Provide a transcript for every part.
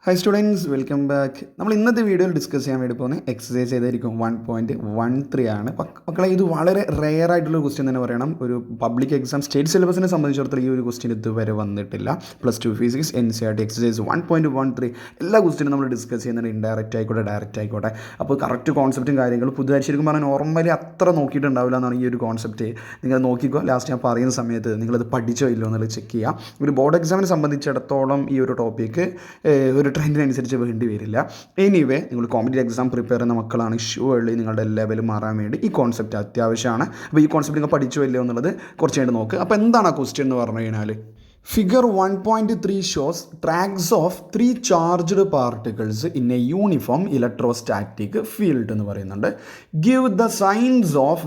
Hi students, welcome back. നമ്മൾ ഇന്നത്തെ വീഡിയോയിൽ ഡിസ്കസ് ചെയ്യാൻ വേണ്ടി പോകുന്ന എക്സസൈസ് ചെയ്തായിരിക്കും 1.13 ആണ്. മക്കളെ, ഇത് വളരെ റെയർ ആയിട്ടുള്ള ക്വസ്റ്റ്യൻ തന്നെ പറയണം. ഒരു പബ്ലിക് എക്സാം സ്റ്റേറ്റ് സിലബസിനെ സംബന്ധിച്ചിടത്തോളം ഈ ഒരു ക്വസ്റ്റ്യൻ ഇതുവരെ വന്നിട്ടില്ല. +2 ഫിസിക്സ് NCERT എക്സസൈസ് 1.13 എല്ലാ ക്വസ്റ്റ്യനും നമ്മൾ ഡിസ്കസ് ചെയ്യുന്നത് ഇൻഡയറക്റ്റ് ആയിക്കോട്ടെ ഡയറക്റ്റ് ആയിക്കോട്ടെ. അപ്പോൾ കറക്റ്റ് കോൺസെപ്റ്റും കാര്യങ്ങളും പുതുതായി ശരിക്കും പറഞ്ഞാൽ നോർമലി അത്ര നോക്കിയിട്ടുണ്ടാവില്ല എന്നാണ് ഈ ഒരു കോൺസെപ്റ്റ്. നിങ്ങൾ നോക്കിക്കോ, ലാസ്റ്റ് ഞാൻ പറയുന്ന സമയത്ത് നിങ്ങളത് പഠിച്ചോ ഇല്ലോ എന്നുള്ളത് ചെക്ക് ചെയ്യാം. ഒരു ബോർഡ് എക്സാമിനെ സംബന്ധിച്ചിടത്തോളം ഈ ഒരു ടോപ്പിക്ക് ഒരു ട്രെൻഡിനനുസരിച്ച് വേണ്ടി വരില്ല. എനിവേ, നിങ്ങൾ കോമ്പറ്റീവ് എക്സാം പ്രിപ്പയർ ചെയ്യുന്ന മക്കളാണ്, ഷുവർലി നിങ്ങളുടെ ലെവൽ മാറാൻ വേണ്ടി ഈ കോൺസെപ്റ്റ് അത്യാവശ്യമാണ്. അപ്പോൾ ഈ കോൺസെപ്റ്റ് നിങ്ങൾ പഠിച്ചു വല്ലോ എന്നുള്ളത് കുറച്ച് കഴിഞ്ഞ് നോക്ക്. അപ്പോൾ എന്താണ് ആ ക്വസ്റ്റ്യൻ എന്ന് പറഞ്ഞു കഴിഞ്ഞാൽ, figure 1.3 shows tracks of 3 charged particles in a uniform electrostatic field എന്ന് പറയുന്നുണ്ട്. Give the signs of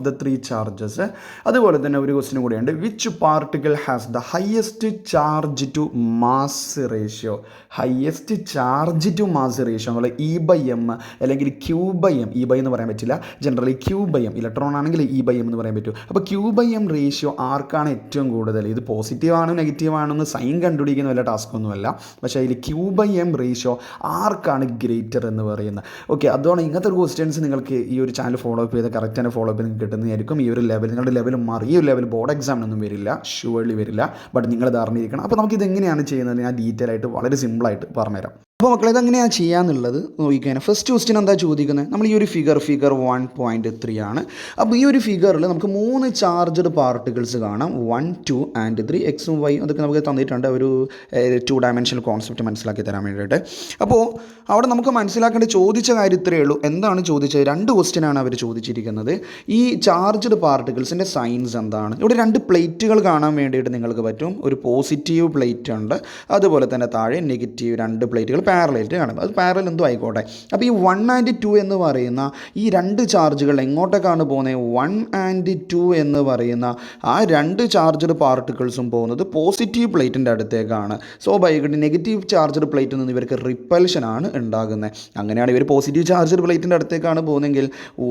the 3 charges. അതുപോലെ തന്നെ ഒരു ക്വസ്റ്റ്യൻ കൂടിയുണ്ട്, which particle has the highest charge to mass ratio. Highest charge to mass ratio എന്നുള്ള E/m അല്ലെങ്കിൽ Q/m. E/m എന്ന് പറയാൻ പറ്റില്ല, ജനറലി Q/m. ഇലക്ട്രോൺ ആണെങ്കിൽ E/m എന്ന് പറയാൻ പറ്റും. അപ്പോൾ Q/m റേഷ്യോ ആർക്കാണ് ഏറ്റവും കൂടുതൽ? ഇത് പോസിറ്റീവ് ആണോ നെഗറ്റീവ് ആണെന്ന് സൈൻ കണ്ടുപിടിക്കുന്ന വല്ല ടാസ്ക്കൊന്നുമല്ല, പക്ഷേ അതിൽ Q/m റേഷ്യോ ആർക്കാണ് ഗ്രേറ്റർ എന്ന് പറയുന്നത്. ഓക്കെ, അതുകൊണ്ട് ഇങ്ങനത്തെ ഒരു ക്വസ്റ്റ്യൻസ് നിങ്ങൾക്ക് ഈ ഒരു ചാനൽ ഫോളോ അപ്പ് ചെയ്ത് കറക്റ്റ് തന്നെ ഫോളോ അപ്പ് നിങ്ങൾക്ക് കിട്ടുന്നതായിരിക്കും. ഈ ഒരു ലെവൽ നിങ്ങളുടെ ലെവൽ മാറി, ഈ ഒരു ലെവൽ ബോർഡ് എക്സാമിനൊന്നും വരില്ല, ഷുവർലി വരില്ല. ബട്ട് നിങ്ങളത് അറിഞ്ഞിരിക്കണം. അപ്പോൾ നമുക്കിത് എങ്ങനെയാണ് ചെയ്യുന്നത് ഞാൻ ഡീറ്റെയിൽ ആയിട്ട് വളരെ സിമ്പിളായിട്ട് പറഞ്ഞുതരാം. അപ്പോൾ മക്കളെ, ഇതെങ്ങനെയാണ് ചെയ്യാന്നുള്ളത് നോക്കിക്കഴിഞ്ഞാൽ ഫസ്റ്റ് ക്വസ്റ്റ്യൻ എന്താ ചോദിക്കുന്നത്, നമ്മൾ ഈ ഒരു ഫിഗർ 1.3 ആണ്. അപ്പോൾ ഈ ഒരു ഫിഗറിൽ നമുക്ക് 3 ചാർജ്ഡ് പാർട്ടിക്കിൾസ് കാണാം, 1, 2 and 3. എക്സും വൈ അതൊക്കെ നമുക്ക് തന്നിട്ടുണ്ട്, ഒരു 2 ഡയമെൻഷണൽ കോൺസെപ്റ്റ് മനസ്സിലാക്കി തരാൻ വേണ്ടിയിട്ട്. അപ്പോൾ അവിടെ നമുക്ക് മനസ്സിലാക്കേണ്ട ചോദിച്ച കാര്യത്തിലേ ഉള്ളൂ. എന്താണ് ചോദിച്ചത്? 2 ക്വസ്റ്റ്യനാണ് അവർ ചോദിച്ചിരിക്കുന്നത്. ഈ ചാർജ്ഡ് പാർട്ടിക്കിൾസിൻ്റെ സൈൻസ് എന്താണ്? ഇവിടെ 2 പ്ലേറ്റുകൾ കാണാൻ വേണ്ടിയിട്ട് നിങ്ങൾക്ക് പറ്റും. ഒരു പോസിറ്റീവ് പ്ലേറ്റ് ഉണ്ട്, അതുപോലെ തന്നെ താഴെ നെഗറ്റീവ് 2 പ്ലേറ്റുകൾ പാരലായിട്ട് കാണും. അത് പാരൽ എന്തോ ആയിക്കോട്ടെ. അപ്പോൾ ഈ 1 and 2 എന്ന് പറയുന്ന ഈ 2 ചാർജുകൾ എങ്ങോട്ടേക്കാണ് പോകുന്നത്? 1 and 2 എന്ന് പറയുന്ന ആ 2 ചാർജ്ഡ് പാർട്ടിക്കിൾസും പോകുന്നത് പോസിറ്റീവ് പ്ലേറ്റിൻ്റെ അടുത്തേക്കാണ്. സ്വാഭാവികമായിട്ട് നെഗറ്റീവ് ചാർജ്ഡ് പ്ലേറ്റിൽ നിന്ന് ഇവർക്ക് റിപ്പൽഷനാണ് ഉണ്ടാകുന്നത്. അങ്ങനെയാണ് ഇവർ പോസിറ്റീവ് ചാർജ്ഡ് പ്ലേറ്റിൻ്റെ അടുത്തേക്കാണ് പോകുന്നതെങ്കിൽ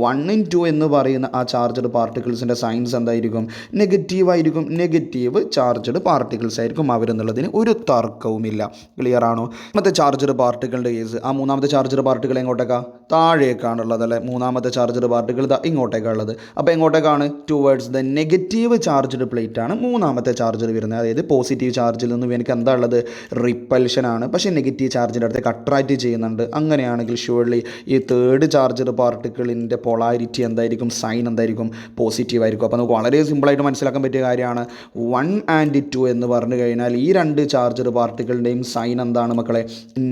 1 and 2 എന്ന് പറയുന്ന ആ ചാർജ്ഡ് പാർട്ടിക്കിൾസിൻ്റെ സൈൻസ് എന്തായിരിക്കും? നെഗറ്റീവ് ആയിരിക്കും. നെഗറ്റീവ് ചാർജ്ഡ് പാർട്ടിക്കിൾസ് ആയിരിക്കും അവരെന്നുള്ളതിന് ഒരു തർക്കവുമില്ല. ക്ലിയർ ആണോ? മറ്റേ ചാർജ്ഡ് പാർട്ടിക്കിളിൻ്റെ കേസ്, ആ 3ാമത്തെ ചാർജ്ഡ് പാർട്ടിക്കിൾ എങ്ങോട്ടേക്കാണ്? താഴേക്കാണുള്ളത് അല്ലേ? 3ാമത്തെ ചാർജ്ഡ് പാർട്ടിക്കിൾ ഇങ്ങോട്ടേക്കാണുള്ളത്. അപ്പോൾ എങ്ങോട്ടേക്കാണ്? Towards the negative charged plate ആണ് 3ാമത്തെ ചാർജിൽ വരുന്നത്. അതായത് പോസിറ്റീവ് ചാർജിൽ നിന്നും എനിക്ക് എന്താ ഉള്ളത്? റിപ്പൽഷനാണ്. പക്ഷേ നെഗറ്റീവ് ചാർജിൻ്റെ അടുത്തേക്ക് അട്രാക്റ്റ് ചെയ്യുന്നുണ്ട്. അങ്ങനെയാണെങ്കിൽ ഷുവർലി ഈ 3rd ചാർജ്ഡ് പാർട്ടിക്കിളിൻ്റെ പൊളാരിറ്റി എന്തായിരിക്കും? സൈൻ എന്തായിരിക്കും? പോസിറ്റീവ് ആയിരിക്കും. അപ്പോൾ നമുക്ക് വളരെ സിമ്പിളായിട്ട് മനസ്സിലാക്കാൻ പറ്റിയ കാര്യമാണ് 1 and 2 എന്ന് പറഞ്ഞു കഴിഞ്ഞാൽ ഈ 2 ചാർജ്ഡ് പാർട്ടിക്കിളിൻ്റെയും സൈൻ എന്താണ് മക്കളെ?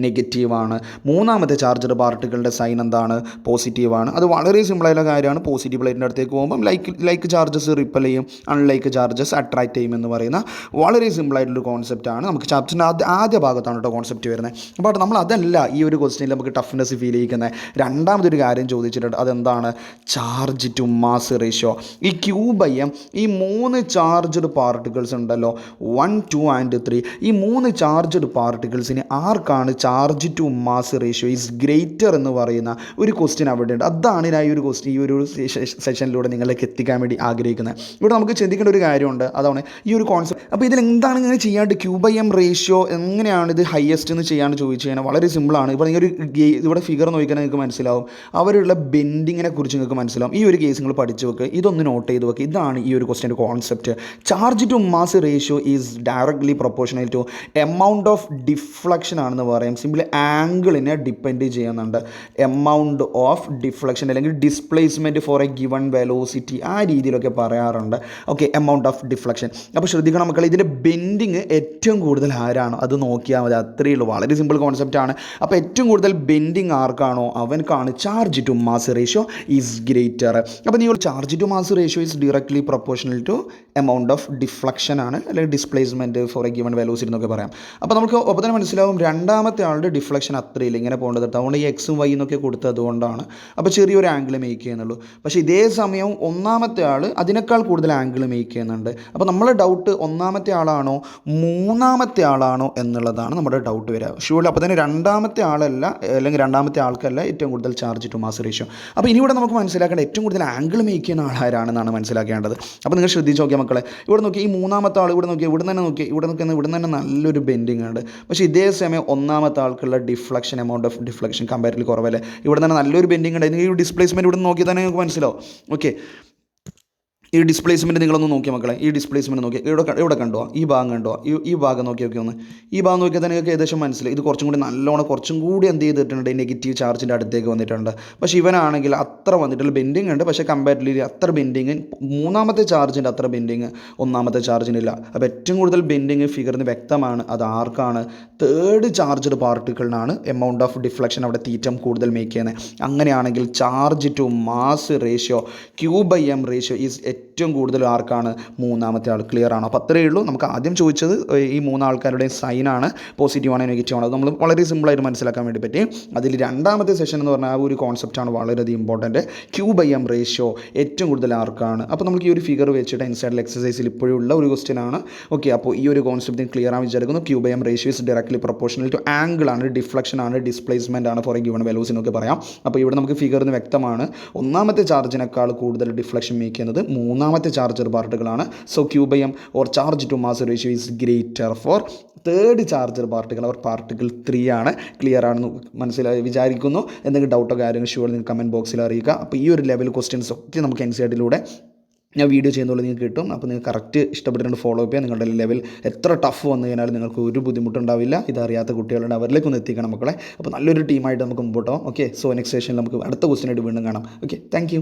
നെഗറ്റീവാണ്. 3ാമത്തെ ചാർജ്ഡ് പാർട്ടിക്കിളിൻ്റെ സൈൻ എന്താണ്? പോസിറ്റീവാണ്. അത് വളരെ സിമ്പിളായിട്ടുള്ള കാര്യമാണ്. പോസിറ്റീവ് പ്ലേറ്റിൻ്റെ അടുത്തേക്ക് പോകുമ്പം ലൈക്ക് ചാർജസ് റിപ്പൽ ചെയ്യും, അൺലൈക്ക് ചാർജസ് അട്രാക്റ്റ് ചെയ്യും എന്ന് പറയുന്ന വളരെ സിമ്പിളായിട്ടുള്ളൊരു കോൺസെപ്റ്റാണ്. നമുക്ക് ചാപ്റ്ററിൻ്റെ ആദ്യ ഭാഗത്താണ് കേട്ടോ കോൺസെപ്റ്റ് വരുന്നത്. അപ്പോൾ നമ്മൾ അതല്ല ഈ ഒരു ക്വസ്റ്റ്യനിൽ നമുക്ക് ടഫ്നെസ് ഫീൽ ചെയ്യിക്കുന്നത്. 2ാമതൊരു കാര്യം ചോദിച്ചിട്ടുണ്ട്, അതെന്താണ്? Charge to mass ratio. ഈ Q/m ഈ 3 ചാർജ്ഡ് പാർട്ടിക്കിൾസ് ഉണ്ടല്ലോ, 1, 2 and 3, ഈ 3 ചാർജ്ഡ് പാർട്ടിക്കിൾസിന് ആർക്കാണ് charge to mass ratio is greater എന്ന് പറയുന്ന ഒരു ക്വസ്റ്റ്യൻ അവിടെ ഉണ്ട്. അതാണ് ഞാൻ ഈ ഒരു സെഷനിലൂടെ നിങ്ങളിലേക്ക് എത്തിക്കാൻ വേണ്ടി ആഗ്രഹിക്കുന്നത്. ഇവിടെ നമുക്ക് ചിന്തിക്കേണ്ട ഒരു കാര്യമുണ്ട്, അതാണ് ഈ ഒരു കോൺസെപ്റ്റ്. അപ്പോൾ ഇതിൽ എന്താണ് ഇങ്ങനെ ചെയ്യാണ്ട് Q/m റേഷ്യോ എങ്ങനെയാണ് ഇത് ഹയസ്റ്റ് എന്ന് ചെയ്യാണ്ട് ചോദിച്ചു കഴിഞ്ഞാൽ വളരെ സിമ്പിളാണ്. ഇപ്പോൾ നിങ്ങൾ ഇവിടെ ഫിഗർ നോക്കിയാൽ നിങ്ങൾക്ക് മനസ്സിലാവും, അവരുള്ള ബെൻഡിങ്ങിനെ കുറിച്ച് നിങ്ങൾക്ക് മനസ്സിലാവും. ഈ ഒരു കേസ് നിങ്ങൾ പഠിച്ചു വെക്കുക, ഇതൊന്ന് നോട്ട് ചെയ്ത് വെക്കുക. ഇതാണ് ഈ ഒരു ക്വസ്റ്റ്യൻ്റെ concept. Charge to mass ratio is directly proportional to amount of deflection ആണെന്ന് പറയും. സിംപ്ലി ആംഗിളിനെ ഡിപ്പെൻഡ് ചെയ്യുന്നുണ്ട്. എമൗണ്ട് ഓഫ് ഡിഫ്ലക്ഷൻ അല്ലെങ്കിൽ displacement for a given velocity, ആ രീതിയിലൊക്കെ പറയാറുണ്ട്. Okay, amount of deflection. അപ്പോൾ ശ്രദ്ധിക്കണം മക്കളെ, ഇതിൻ്റെ ബെൻഡിങ് ഏറ്റവും കൂടുതൽ ആരാണോ അത് നോക്കിയാൽ മതി. അത്രയേ ഉള്ളൂ, വളരെ സിമ്പിൾ കോൺസെപ്റ്റാണ്. അപ്പോൾ ഏറ്റവും കൂടുതൽ ബെൻഡിങ് ആർക്കാണോ അവൻക്കാണ് charge to mass ratio is greater. അപ്പോൾ നിങ്ങൾ charge to mass ratio is directly proportional to amount of deflection ആണ്, അല്ലെങ്കിൽ displacement for a given velocity എന്നൊക്കെ പറയാം. അപ്പോൾ നമുക്ക് ഒപ്പം തന്നെ മനസ്സിലാവും 2ാമത്തെ ആളുടെ ഡിഫ്ലക്ഷൻ അത്രയില്ല, ഇങ്ങനെ പോകേണ്ടത്. അതുകൊണ്ട് ഈ എക്സും വൈ എന്നൊക്കെ കൊടുത്തത് അതുകൊണ്ടാണ്. അപ്പോൾ ചെറിയൊരു ആംഗിൾ മേക്ക് ചെയ്യുന്നുള്ളൂ. പക്ഷേ ഇതേ സമയം ഒന്നാമത്തെ ആൾ അതിനേക്കാൾ കൂടുതൽ ആംഗിൾ മേക്ക് ചെയ്യുന്നുണ്ട്. അപ്പോൾ നമ്മളെ ഡൗട്ട് ഒന്നാമത്തെ ആളാണോ മൂന്നാമത്തെ ആളാണോ എന്നുള്ളതാണ് നമ്മുടെ ഡൗട്ട് വരിക. ഷുവർലി അപ്പോൾ തന്നെ രണ്ടാമത്തെ ആളല്ല, അല്ലെങ്കിൽ രണ്ടാമത്തെ ആൾക്കല്ല ഏറ്റവും കൂടുതൽ ചാർജ് ടു മാസ് റേഷ്യോ. അപ്പോൾ ഇനി ഇവിടെ നമുക്ക് മനസ്സിലാക്കേണ്ട ഏറ്റവും കൂടുതൽ ആംഗിൾ മേക്ക് ചെയ്യുന്ന ആളാരാണെന്നാണ് മനസ്സിലാക്കേണ്ടത്. അപ്പോൾ നിങ്ങൾ ശ്രദ്ധിച്ച് നോക്കിയാൽ മക്കളെ, ഇവിടെ നോക്കി ഈ മൂന്നാമത്തെ ആൾ ഇവിടെ നോക്കി, ഇവിടെ തന്നെ നോക്കി, ഇവിടെ തന്നെ നല്ലൊരു ബെൻഡിങ് ഉണ്ട്. പക്ഷേ ഇതേ സമയം ഒന്നാമത്തെ ആൾക്കുള്ള deflection, amount of deflection comparatively കുറവല്ലേ. ഇവിടെ തന്നെ നല്ലൊരു ബെൻഡിങ് ഉണ്ട്. ഈ ഡിസ്പ്ലേസ്മെൻറ്റ് ഇവിടെ നോക്കി തന്നെ നിങ്ങൾക്ക് മനസ്സിലാവും. ഓക്കെ, ഈ ഡിസ്പ്ലേസ്മെൻറ്റ് നിങ്ങളൊന്ന് നോക്കിയ മക്കളെ, ഈ ഡിസ്പ്ലേസ്മെൻറ്റ് നോക്കി, ഇവിടെ കണ്ടോ, ഈ ഭാഗം കണ്ടോ, ഈ ഭാഗം നോക്കി ഒന്ന്, ഈ ഭാഗം നോക്കിയാൽ തന്നെ നിങ്ങൾക്ക് ഏകദേശം മനസ്സിലായി ഇത് കുറച്ചും കൂടി നല്ലോണം കുറച്ചും കൂടി എന്ത് ചെയ്തിട്ടുണ്ട്, നെഗറ്റീവ് ചാർജിൻ്റെ അടുത്തേക്ക് വന്നിട്ടുണ്ട്. പക്ഷേ ഇവനാണെങ്കിൽ അത്ര വന്നിട്ടുള്ള ബെൻഡിങ് ഉണ്ട്, പക്ഷേ കമ്പാരിറ്റീവ്ലി അത്ര ബെൻഡിങ് മൂന്നാമത്തെ ചാർജിൻ്റെ അത്ര ബെൻഡിങ് ഒന്നാമത്തെ ചാർജിനില്ല. അപ്പോൾ ഏറ്റവും കൂടുതൽ ബെൻഡിങ് ഫിഗറിന് വ്യക്തമാണ്. അത് ആർക്കാണ്? തേർഡ് ചാർജ്ഡ് പാർട്ടിക്കിളിനാണ് എമൗണ്ട് ഓഫ് ഡിഫ്ലക്ഷൻ അവിടെ തീറ്റം കൂടുതൽ മേക്ക് ചെയ്യുന്നത്. അങ്ങനെയാണെങ്കിൽ charge to mass ratio Q/m ratio is ഏറ്റവും കൂടുതൽ ആർക്കാണ്? മൂന്നാമത്തെ ആൾ. ക്ലിയർ ആണോ? അപ്പോൾ അത്രയേ ഉള്ളൂ. നമുക്ക് ആദ്യം ചോദിച്ചത് ഈ മൂന്നാൾക്കാരുടെയും സൈനാണ്, പോസിറ്റീവ് ആണോ നെഗറ്റീവ് ആണോ, അത് നമ്മൾ വളരെ സിമ്പിളായിട്ട് മനസ്സിലാക്കാൻ വേണ്ടി പറ്റി. അതിൽ രണ്ടാമത്തെ സെഷൻ എന്ന് പറഞ്ഞാൽ ആ ഒരു കോൺസെപ്റ്റാണ് വളരെയധികം ഇമ്പോർട്ടൻറ്റ്. Q/m റേഷ്യോ ഏറ്റവും കൂടുതൽ ആർക്കാണ്. അപ്പോൾ നമുക്ക് ഈ ഒരു ഫിഗർ വെച്ചിട്ട് ഇൻസൈഡിൽ എക്സസൈസിൽ ഇപ്പോഴുള്ള ഒരു ക്വസ്റ്റ്യൻ ആണ്. ഓക്കെ, അപ്പോൾ ഈ ഒരു കോൺസെപ്റ്റ് ക്ലിയർ ആണെന്ന് വിചാരിക്കുന്നു. Q/m ratio is directly proportional to angle ആണ്, ഡിഫ്ലക്ഷൻ ആണ്, ഡിസ്പ്ലേസ്മെൻ്റ് ആണ് ഫോർ എ ഗിവൺ വെലോസിനൊക്കെ പറയാം. അപ്പോൾ ഇവിടെ നമുക്ക് ഫിഗറിന് വ്യക്തമാണ് ഒന്നാമത്തെ ചാർജിനേക്കാൾ കൂടുതൽ ഡിഫ്ലക്ഷൻ മേക്ക് ചെയ്യുന്നത് മൂന്നാമത്തെ ചാർജർ പാർട്ടിക്കിളാണ്. So Q/m or charge to mass ratio is greater for third charger particle or particle 3 ആണ്. ക്ലിയർ ആണെന്ന് മനസ്സിലായി വിചാരിക്കുന്നു. എന്തെങ്കിലും ഡൗട്ടോ കാര്യങ്ങൾ ഷുവർ നിങ്ങൾ കമൻറ്റ് ബോക്സിൽ അറിയിക്കുക. അപ്പോൾ ഈ ഒരു ലെവൽ ക്വസ്റ്റ്യൻസ് ഒക്കെ നമുക്ക് NCERT-ലൂടെ ഞാൻ വീഡിയോ ചെയ്യുന്നുള്ളത് നിങ്ങൾക്ക് കിട്ടും. അപ്പോൾ നിങ്ങൾക്ക് കറക്റ്റ് ഇഷ്ടപ്പെട്ടിട്ടുണ്ട് ഫോളോ അപ്പ് ചെയ്യുക. നിങ്ങളുടെ ലെവൽ എത്ര ടഫ് വന്നു കഴിഞ്ഞാൽ നിങ്ങൾക്ക് ഒരു ബുദ്ധിമുട്ടുണ്ടാവില്ല. ഇതറിയാത്ത കുട്ടികളുണ്ട്, അവരിലേക്കൊന്ന് എത്തിക്കണം മക്കളെ. അപ്പോൾ നല്ലൊരു ടീമായിട്ട് നമുക്ക് മുമ്പോട്ട് പോകാം. ഓക്കെ, സോ നെക്സ്റ്റ് സെഷനിൽ നമുക്ക് അടുത്ത ക്വസ്റ്റ്യനായിട്ട് വീണ്ടും കാണാം. Okay, thank you.